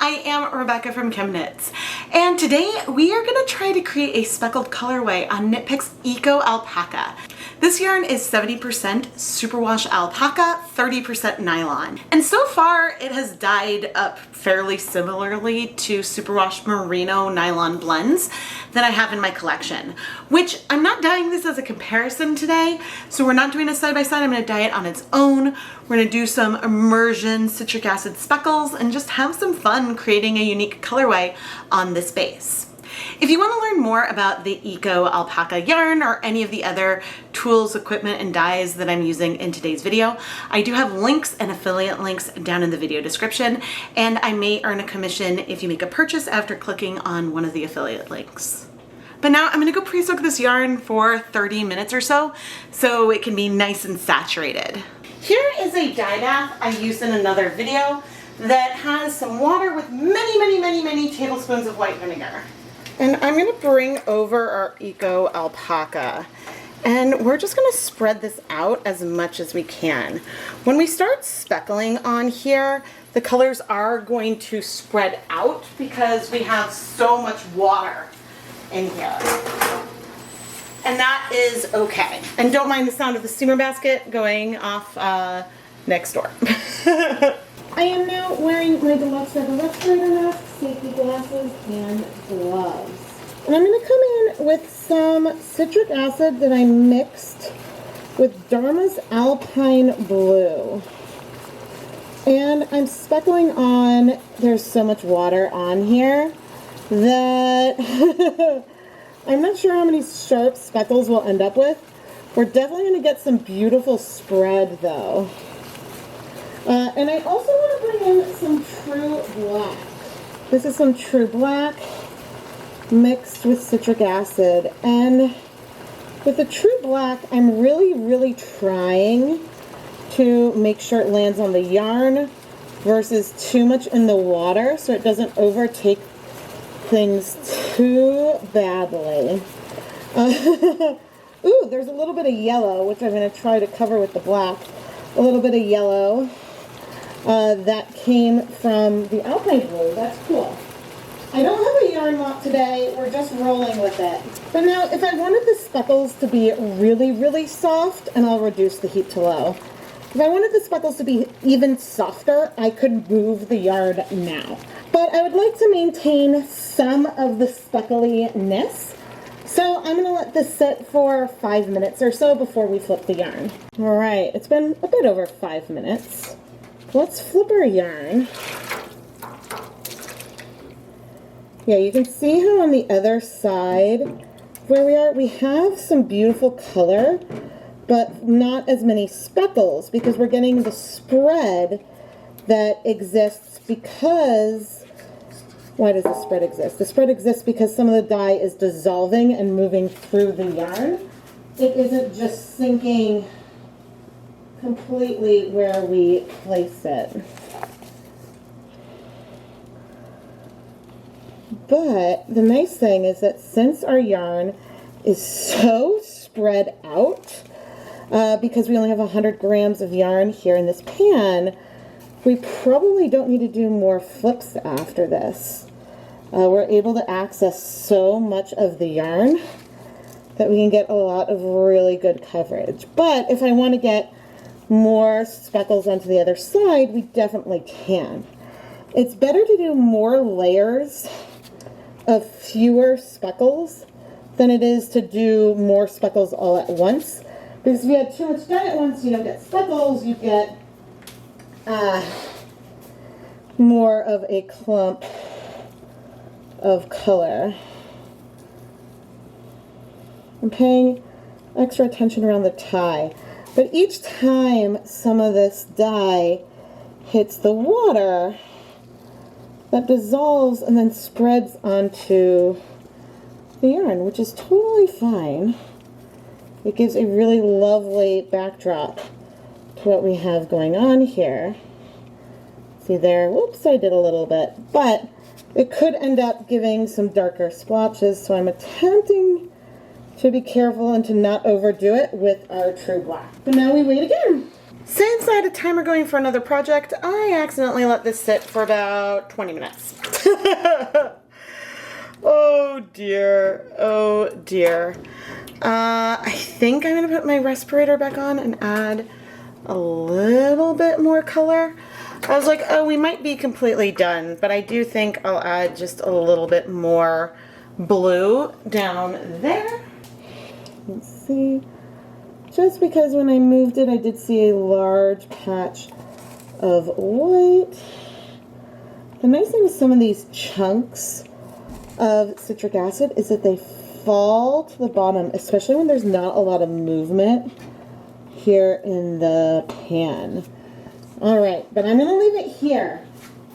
I am Rebecca from ChemKnits, and today we are going to try to create a speckled colorway on Knit Picks Eco Alpaca. This yarn is 70% Superwash Alpaca, 30% Nylon. And so far it has dyed up fairly similarly to Superwash Merino nylon blends that I have in my collection, which I'm not dyeing this as a comparison today, so we're not doing a side by side. I'm going to dye it on its own. We're going to do some Immersion citric acid speckles and just have some fun creating a unique colorway on this base. If you want to learn more about the Eco Alpaca yarn or any of the other tools, equipment, and dyes that I'm using in today's video, I do have links and affiliate links down in the video description, and I may earn a commission if you make a purchase after clicking on one of the affiliate links. But now I'm going to go pre-soak this yarn for 30 minutes or so it can be nice and saturated. Here is a dye bath I used in another video that has some water with many tablespoons of white vinegar. And I'm going to bring over our Eco Alpaca, and we're just going to spread this out as much as we can. When we start speckling on here, the colors are going to spread out because we have so much water in here. And that is okay. And don't mind the sound of the steamer basket going off next door. I am now wearing my deluxe respirator mask, safety glasses, and gloves. And I'm going to come in with some citric acid that I mixed with Dharma's Alpine blue. And I'm speckling on, there's so much water on here that I'm not sure how many sharp speckles we'll end up with. We're definitely going to get some beautiful spread though. And I also want to bring in some True Black. This is some True Black mixed with citric acid. And with the True Black, I'm really trying to make sure it lands on the yarn versus too much in the water so it doesn't overtake things too badly. Ooh, there's a little bit of yellow, which I'm going to try to cover with the black. A little bit of yellow. That came from the Alpine blue. That's cool. I don't have a yarn mop today. We're just rolling with it. But now, if I wanted the speckles to be really soft, and I'll reduce the heat to low. If I wanted the speckles to be even softer, I could move the yarn now. But I would like to maintain some of the speckliness. So I'm going to let this sit for 5 minutes or so before we flip the yarn. All right, it's been a bit over 5 minutes. Let's flip our yarn. Yeah, you can see how on the other side where we are, we have some beautiful color, but not as many speckles because we're getting the spread that exists because, why does the spread exist? The spread exists because some of the dye is dissolving and moving through the yarn. It isn't just sinking completely where we place it. But the nice thing is that since our yarn is so spread out, because we only have 100 grams of yarn here in this pan, we probably don't need to do more flips after this. We're able to access so much of the yarn that we can get a lot of really good coverage. But if I want to get more speckles onto the other side, we definitely can. It's better to do more layers of fewer speckles than it is to do more speckles all at once. Because if you have too much dye at once, you don't get speckles, you get more of a clump of color. I'm paying extra attention around the tie. But each time some of this dye hits the water, that dissolves and then spreads onto the yarn, which is totally fine. It gives a really lovely backdrop to what we have going on here. See there? Whoops, I did a little bit. But it could end up giving some darker splotches, so I'm attempting to be careful and to not overdo it with our True Black. But now we wait again. Since I had a timer going for another project, I accidentally let this sit for about 20 minutes. Oh dear, oh dear. I think I'm gonna put my respirator back on and add a little bit more color. I was like, oh, we might be completely done, but I do think I'll add just a little bit more blue down there. Let's see. Just because when I moved it, I did see a large patch of white. The nice thing with some of these chunks of citric acid is that they fall to the bottom, especially when there's not a lot of movement here in the pan. All right, but I'm gonna leave it here.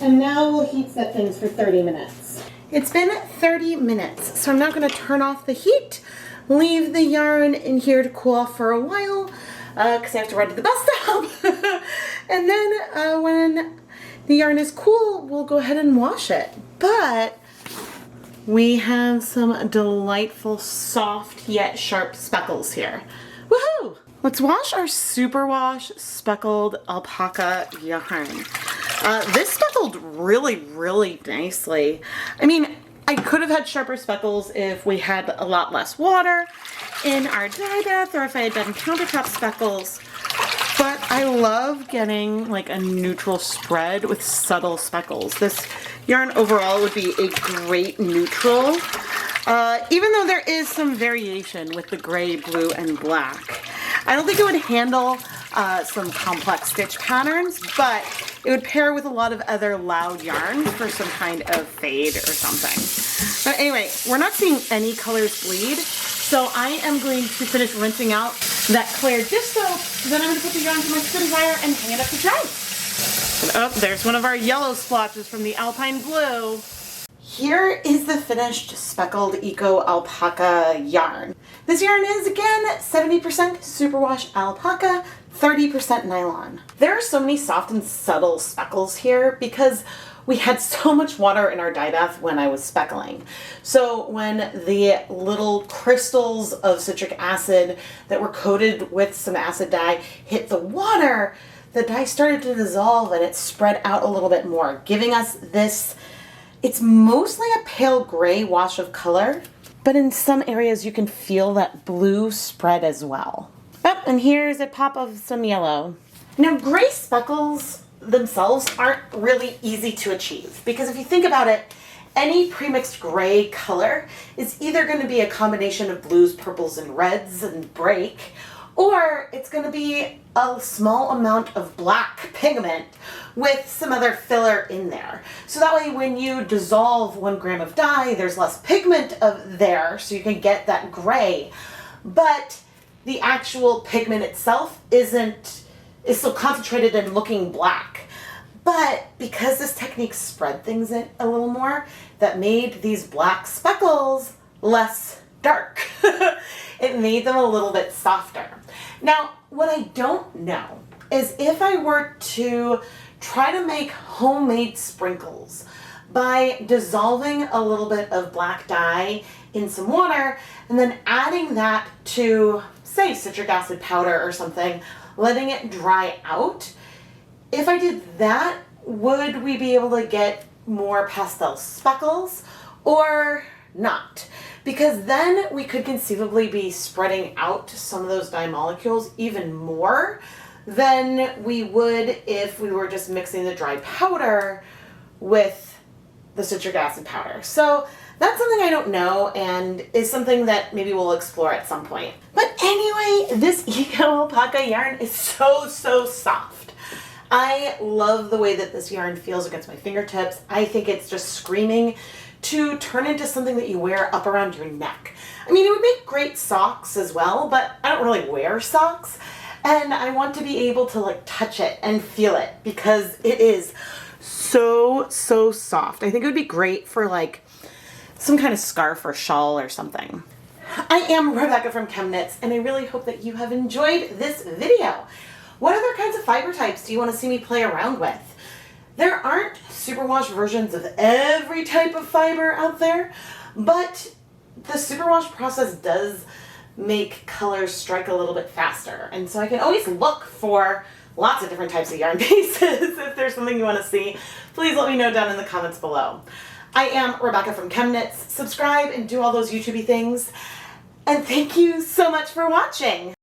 And now we'll heat set things for 30 minutes. It's been 30 minutes, so I'm now gonna turn off the heat, leave the yarn in here to cool off for a while, because I have to run to the bus stop. And then when the yarn is cool, we'll go ahead and wash it. But we have some delightful, soft yet sharp speckles here. Woohoo! Let's wash our Superwash speckled alpaca yarn. This speckled really, really nicely. I mean, I could have had sharper speckles if we had a lot less water in our dye bath or if I had done countertop speckles. But I love getting like a neutral spread with subtle speckles. This yarn overall would be a great neutral, even though there is some variation with the gray, blue, and black. I don't think it would handle some complex stitch patterns, but it would pair with a lot of other loud yarns for some kind of fade or something. But anyway, we're not seeing any colors bleed, so I am going to finish rinsing out that clear dish soap. Then I'm going to put the yarn to my spin dryer and hang it up to dry. And oh, there's one of our yellow splotches from the Alpine blue. Here is the finished speckled eco alpaca yarn. This yarn is again 70% superwash alpaca, 30% nylon. There are so many soft and subtle speckles here because we had so much water in our dye bath when I was speckling. So when the little crystals of citric acid that were coated with some acid dye hit the water, the dye started to dissolve and it spread out a little bit more, giving us this, it's mostly a pale gray wash of color, but in some areas you can feel that blue spread as well. Oh, and here's a pop of some yellow. Now, gray speckles themselves aren't really easy to achieve because if you think about it, any premixed gray color is either going to be a combination of blues, purples, and reds and break, or it's going to be a small amount of black pigment with some other filler in there. So that way when you dissolve 1 gram of dye, there's less pigment there, so you can get that gray. But the actual pigment itself is still concentrated in looking black. But because this technique spread things in a little more, that made these black speckles less dark. It made them a little bit softer. Now, what I don't know is if I were to try to make homemade sprinkles by dissolving a little bit of black dye in some water and then adding that to, say, citric acid powder or something, letting it dry out. If I did that, would we be able to get more pastel speckles or not? Because then we could conceivably be spreading out some of those dye molecules even more than we would if we were just mixing the dry powder with the citric acid powder. So that's something I don't know and is something that maybe we'll explore at some point. But anyway, this eco alpaca yarn is so soft. I love the way that this yarn feels against my fingertips. I think it's just screaming to turn into something that you wear up around your neck. I mean, it would make great socks as well, but I don't really wear socks. And I want to be able to like touch it and feel it because it is so soft. I think it would be great for like some kind of scarf or shawl or something. I am Rebecca from ChemKnits, and I really hope that you have enjoyed this video. What other kinds of fiber types do you want to see me play around with? There aren't superwash versions of every type of fiber out there, but the superwash process does make colors strike a little bit faster. And so I can always look for lots of different types of yarn pieces. If there's something you want to see, please let me know down in the comments below. I am Rebecca from ChemKnits. Subscribe and do all those YouTube-y things. And thank you so much for watching.